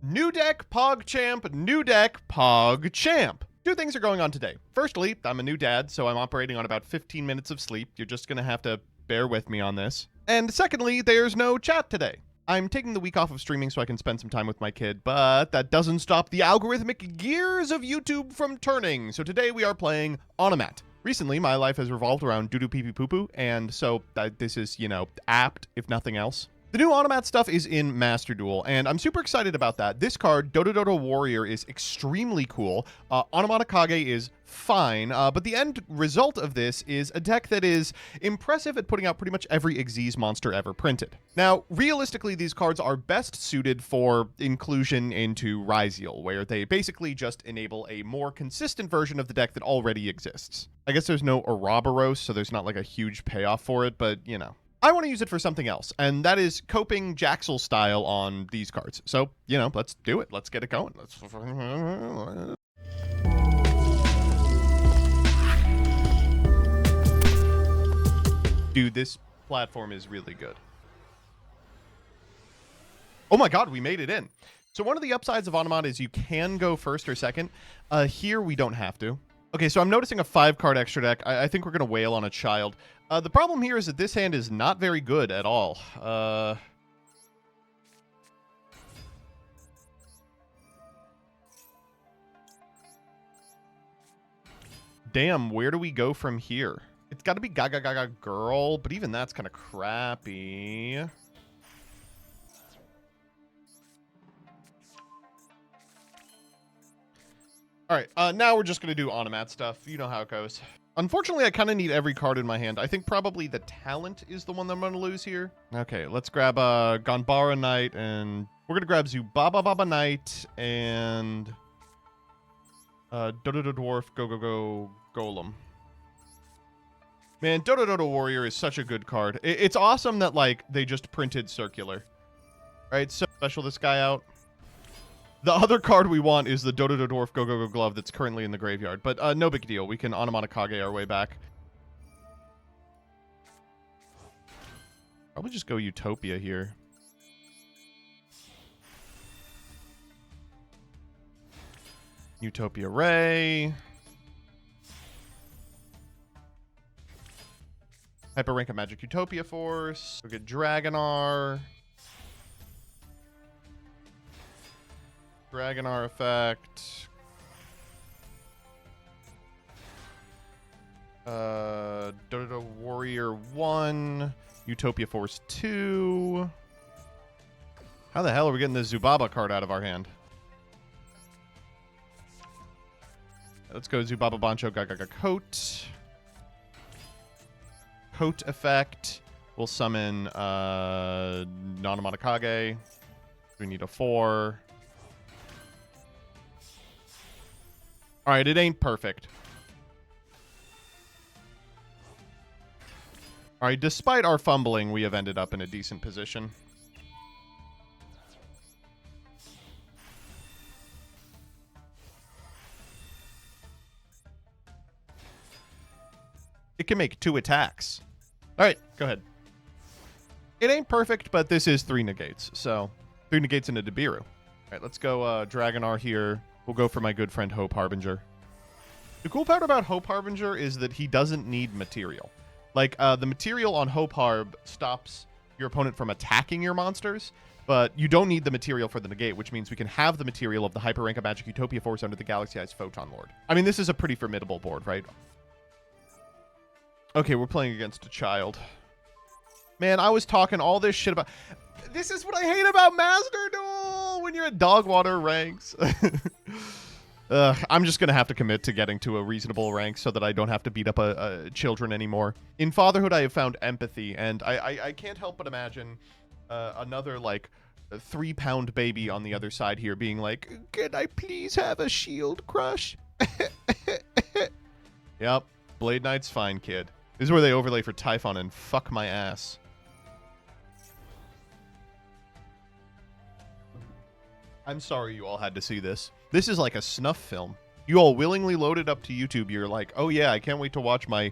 New deck, PogChamp, new deck, PogChamp. Two things are going on today. Firstly, I'm a new dad, so I'm operating on about 15 minutes of sleep. You're just going to have to bear with me on this. And secondly, there's no chat today. I'm taking the week off of streaming so I can spend some time with my kid, but that doesn't stop the algorithmic gears of YouTube from turning. So today we are playing Onomat. Recently, my life has revolved around doo-doo pee-pee poo-poo, and so this is, apt, if nothing else. The new Onomat stuff is in Master Duel, and I'm super excited about that. This card, Dodododo Warrior, is extremely cool. Onomatakage is fine, but the end result of this is a deck that is impressive at putting out pretty much every Xyz monster ever printed. Now, realistically, these cards are best suited for inclusion into Ryzeal, where they basically just enable a more consistent version of the deck that already exists. I guess there's no Ouroboros, so there's not like a huge payoff for it, but, I want to use it for something else, and that is coping Jaxel style on these cards. So, let's do it. Let's get it going. Dude, this platform is really good. Oh my god, we made it in. So one of the upsides of Onomat is you can go first or second. Here, we don't have to. Okay, so I'm noticing a 5-card extra deck. I think we're going to wail on a child. The problem here is that this hand is not very good at all. Damn, where do we go from here? It's got to be Gaga Gaga Girl, but even that's kind of crappy. All right, now we're just going to do Onomat stuff. You know how it goes. Unfortunately, I kind of need every card in my hand. I think probably the talent is the one that I'm going to lose here. Okay, let's grab Ganbara Knight, and we're going to grab Zubaba Knight and Dododo Dwarf Go Golem. Man, Dodododo Warrior is such a good card. It's awesome that, they just printed Circular. Right, so special this guy out. The other card we want is the Dododo Dwarf Go Glove that's currently in the graveyard. But no big deal. We can Onomatakage our way back. Probably just go Utopia here. Utopia Ray. Hyper rank a Magic Utopia Force. We'll get Dragonar. Dragonar effect. Dododo Warrior 1. Utopia Force 2. How the hell are we getting this Zubaba card out of our hand? Let's go Zubaba Bancho Gagaga Coat. Coat effect. We'll summon Onomatakage. We need a 4. All right, it ain't perfect. All right, despite our fumbling, we have ended up in a decent position. It can make 2 attacks. All right, go ahead. It ain't perfect, but this is 3 negates. So 3 negates into Nibiru. All right, let's go Dragonar here. We'll go for my good friend Hope Harbinger. The cool part about Hope Harbinger is that he doesn't need material. The material on Hope Harb stops your opponent from attacking your monsters, but you don't need the material for the negate, which means we can have the material of the Hyper Rank of Magic Utopia Force under the Galaxy Eyes Photon Lord. I mean, this is a pretty formidable board, right? Okay, we're playing against a child. Man, I was talking all this shit about... This is what I hate about Master Duel when you're at Dogwater ranks. I'm just going to have to commit to getting to a reasonable rank so that I don't have to beat up children anymore. In Fatherhood, I have found empathy, and I can't help but imagine another, 3-pound baby on the other side here being like, can I please have a shield crush? Yep, Blade Knight's fine, kid. This is where they overlay for Typhon and fuck my ass. I'm sorry you all had to see this. This is like a snuff film. You all willingly loaded up to YouTube. You're like, oh yeah, I can't wait to watch my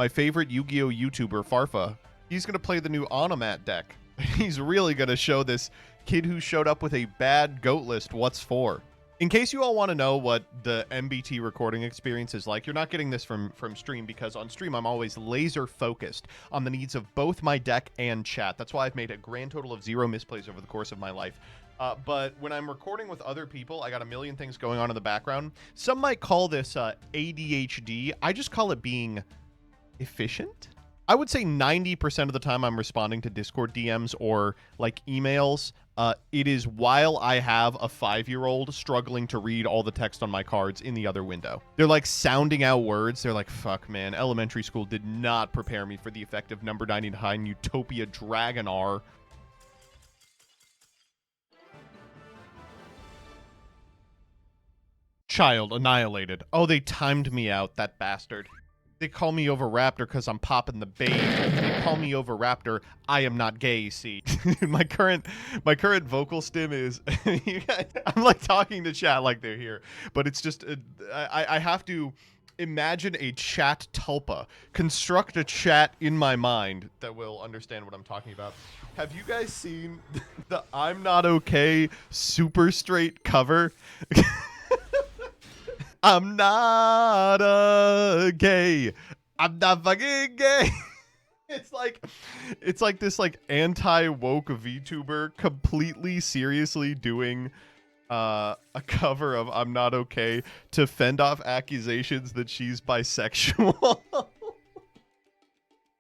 favorite Yu-Gi-Oh YouTuber, Farfa. He's going to play the new Onomat deck. He's really going to show this Kid who showed up with a bad goat list, what's for? In case you all want to know what the MBT recording experience is like, you're not getting this from stream, because on stream I'm always laser focused on the needs of both my deck and chat. That's why I've made a grand total of 0 misplays over the course of my life. But when I'm recording with other people, I got a million things going on in the background. Some might call this ADHD. I just call it being efficient. I would say 90% of the time I'm responding to Discord DMs or like emails. It is while I have a 5-year-old struggling to read all the text on my cards in the other window. They're like sounding out words. They're like, fuck, man, elementary school did not prepare me for the effect of number 99 Utopia Dragonar. Child annihilated. Oh, they timed me out, that bastard. They call me over Raptor because I'm popping the bait. They call me over Raptor. I am not gay, you see. my current vocal stim is you guys, I'm like talking to chat like they're here, but it's just I have to imagine a chat tulpa, construct a chat in my mind that will understand what I'm talking about. Have you guys seen the I'm Not Okay super straight cover? I'm not gay. I'm not fucking gay. It's like this like anti-woke VTuber completely seriously doing a cover of I'm Not Okay to fend off accusations that she's bisexual.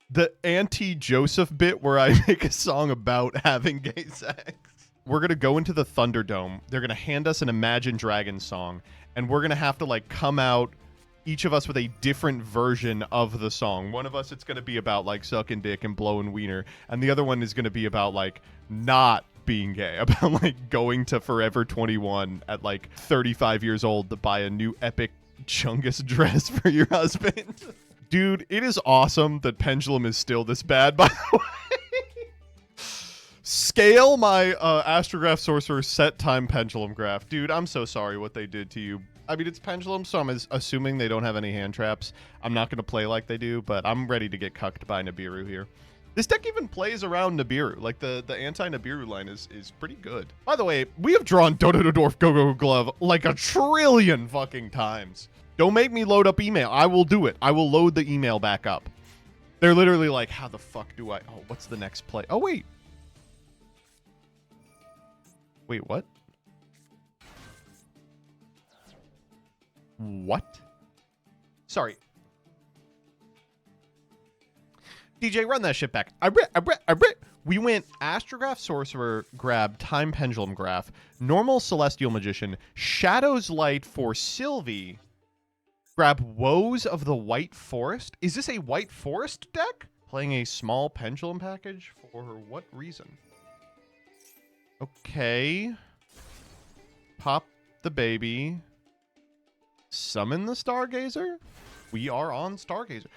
The anti-Joseph bit where I make a song about having gay sex. We're going to go into the Thunderdome. They're going to hand us an Imagine Dragons song. And we're going to have to, like, come out, each of us with a different version of the song. One of us, it's going to be about, like, sucking dick and blowing wiener. And the other one is going to be about, like, not being gay. About, like, going to Forever 21 at, like, 35 years old to buy a new epic Chungus dress for your husband. Dude, it is awesome that Pendulum is still this bad, by the way. Scale my Astrograph Sorcerer set time Pendulum Graph. Dude, I'm so sorry what they did to you. I mean, it's Pendulum, so I'm assuming they don't have any hand traps. I'm not going to play like they do, but I'm ready to get cucked by Nibiru here. This deck even plays around Nibiru. Like, the anti-Nibiru line is pretty good. By the way, we have drawn Dododogagagogogozubaba Glove like a trillion fucking times. Don't make me load up email. I will do it. I will load the email back up. They're literally like, how the fuck do I... Oh, what's the next play? Oh, wait. Wait, what? What? Sorry. DJ, run that shit back. We went Astrograph Sorcerer, grab Time Pendulum Graph, normal Celestial Magician, Shadow's Light for Sylvie, grab Woes of the White Forest. Is this a White Forest deck? Playing a small Pendulum package? For what reason? Okay. Pop the baby. Summon the Stargazer? We are on Stargazer.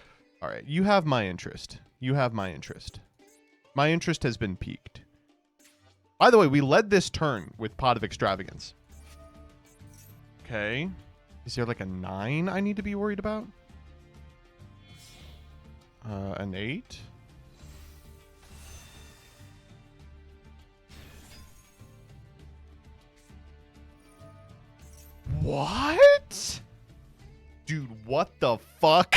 All right, you have my interest. You have my interest. My interest has been piqued. By the way, we led this turn with Pot of Extravagance. Okay. Is there like a 9 I need to be worried about? An 8? What? Dude, what the fuck?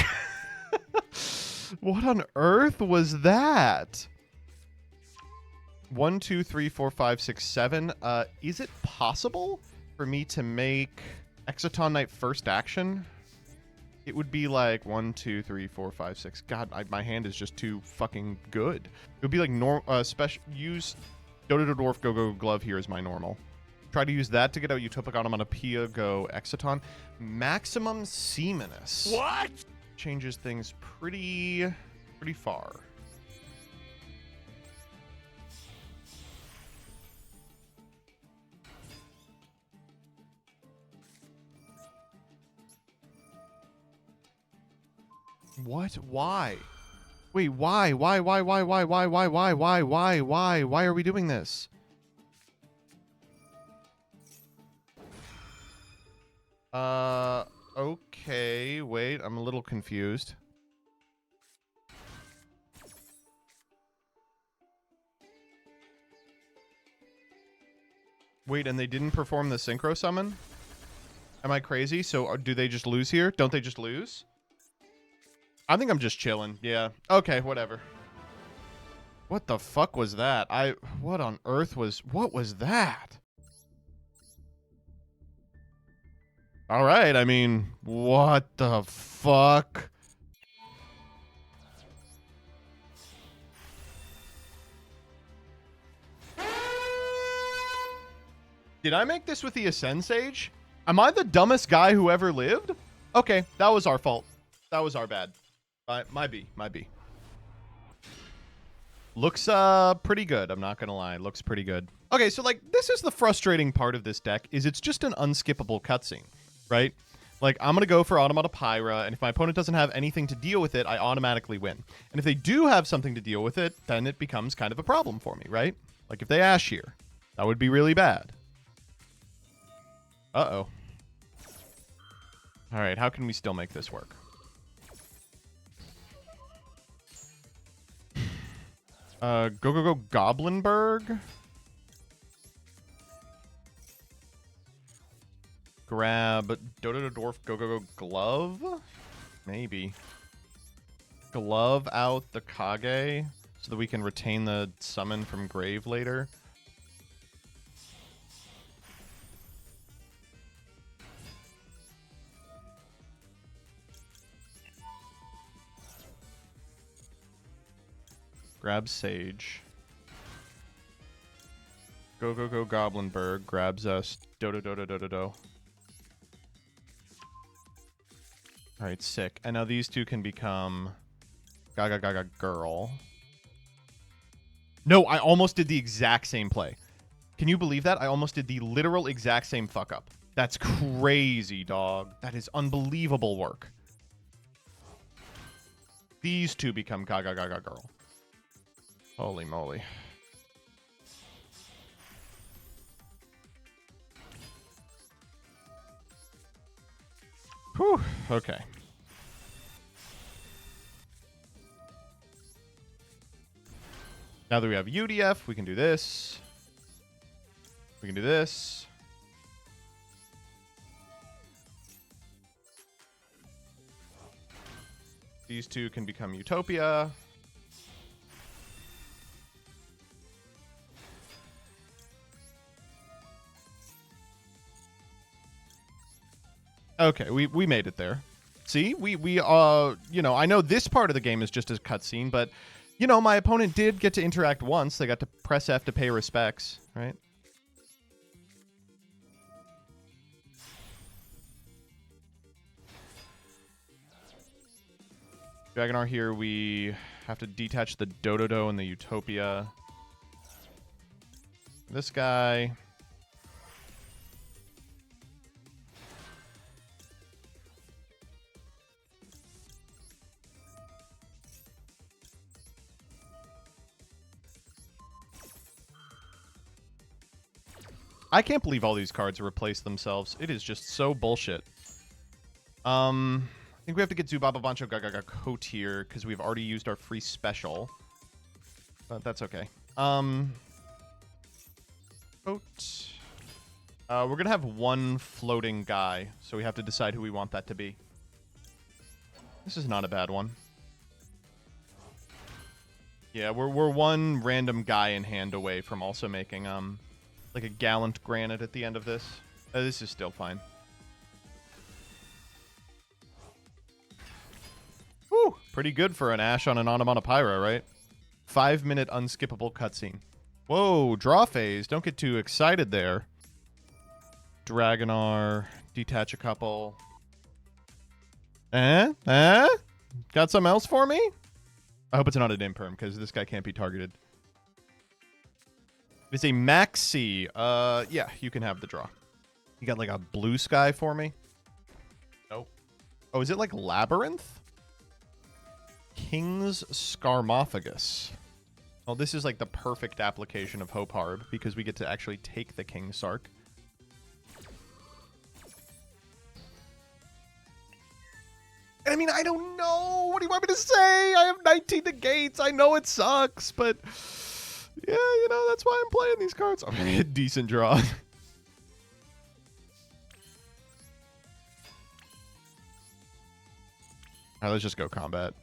What on earth was that? 1, 2, 3, 4, 5, 6, 7. Is it possible for me to make Exciton Knight first action? It would be like 1, 2, 3, 4, 5, 6. God, my hand is just too fucking good. It would be like special. Use Dododogagagogogozubaba Glove here as my normal. Try to use that to get out Utopic Onomatopoeia, go Exciton. Maximum Seaminus. What? Changes things pretty far. What? Why? Wait, why? Why are we doing this? Okay, wait, I'm a little confused. Wait, and they didn't perform the synchro summon? Am I crazy? So do they just lose here? Don't they just lose? I think I'm just chilling. Yeah. Okay, whatever. What the fuck was that? What on earth what was that? All right, I mean, what the fuck? Did I make this with the Ascend Sage? Am I the dumbest guy who ever lived? Okay, that was our fault. That was our bad. My B. Looks pretty good, I'm not gonna lie. Looks pretty good. Okay, so like this is the frustrating part of this deck, is it's just an unskippable cutscene, right? Like I'm gonna go for Automata Pyra, and if my opponent doesn't have anything to deal with it, I automatically win. And if they do have something to deal with it, then it becomes kind of a problem for me, right? Like if they Ash here, that would be really bad. Uh-oh. All right, how can we still make this work? Go Goblinberg. Grab Dodododorf Go Glove. Maybe. Glove out the Kage so that we can retain the summon from grave later. Grab Sage. Go Goblinberg grabs us Dodo. Alright, sick. And now these two can become Gaga Girl. No, I almost did the exact same play. Can you believe that? I almost did the literal exact same fuck up. That's crazy, dog. That is unbelievable work. These two become Gaga Girl. Holy moly. Whew, okay. Now that we have UDF, we can do this. We can do this. These two can become Utopia. Okay, we made it there. See, we you know, I know this part of the game is just a cutscene, but you know, my opponent did get to interact once. They got to press F to pay respects, right? Dragonar here, we have to detach the Dododo and the Utopia. This guy. I can't believe all these cards replace themselves. It is just so bullshit. I think we have to get Zubaba Bancho Gagaga Coat here because we've already used our free special. But that's okay. Coat. We're going to have one floating guy, so we have to decide who we want that to be. This is not a bad one. Yeah, we're one random guy in hand away from also making like a Gallant Granite at the end of this. This is still fine. Whew, pretty good for an Ash on an Automata Pyra, right? 5-minute unskippable cutscene. Whoa, draw phase. Don't get too excited there. Dragonar, detach a couple. Got something else for me? I hope it's not an imperm, because this guy can't be targeted. It's a Maxi. Yeah, you can have the draw. You got like a blue sky for me? Nope. Oh, is it like Labyrinth? King's Scarmophagus. Well, this is like the perfect application of Hope Harb, because we get to actually take the King Sark. I mean, I don't know. What do you want me to say? I have 19 negates. I know it sucks, but yeah, you know, that's why I'm playing these cards. Okay, decent draw. All right, let's just go combat.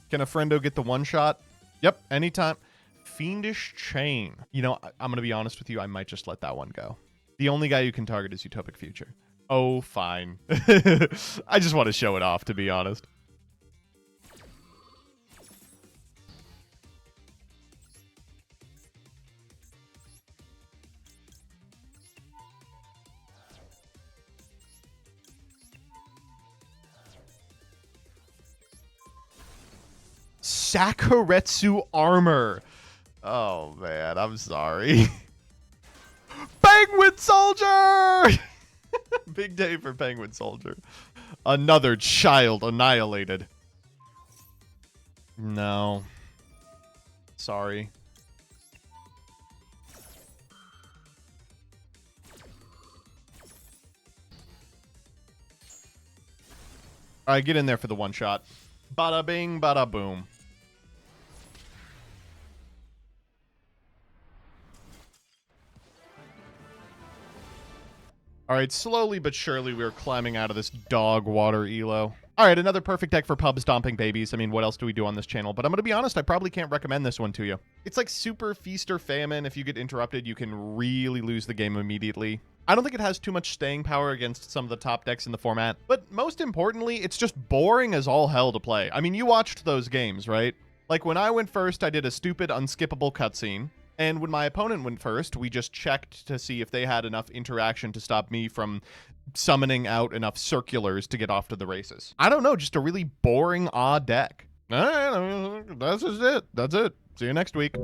Can a friendo get the one shot? Yep, anytime. Fiendish Chain. You know, I'm going to be honest with you. I might just let that one go. The only guy you can target is Utopic Future. Oh, fine. I just want to show it off, to be honest. Sakuretsu armor. Oh, man. I'm sorry. Penguin Soldier! Big day for Penguin Soldier. Another child annihilated. No. Sorry. All right, get in there for the one shot. Bada bing, bada boom. All right, slowly but surely we're climbing out of this dog water elo. All right, another perfect deck for pub stomping babies. I mean, what else do we do on this channel? But I'm going to be honest, I probably can't recommend this one to you. It's like super feast or famine. If you get interrupted, you can really lose the game immediately. I don't think it has too much staying power against some of the top decks in the format. But most importantly, it's just boring as all hell to play. I mean, you watched those games, right? Like when I went first, I did a stupid unskippable cutscene. And when my opponent went first, we just checked to see if they had enough interaction to stop me from summoning out enough circulars to get off to the races. I don't know, just a really boring, odd deck. All right, that's just it. That's it. See you next week.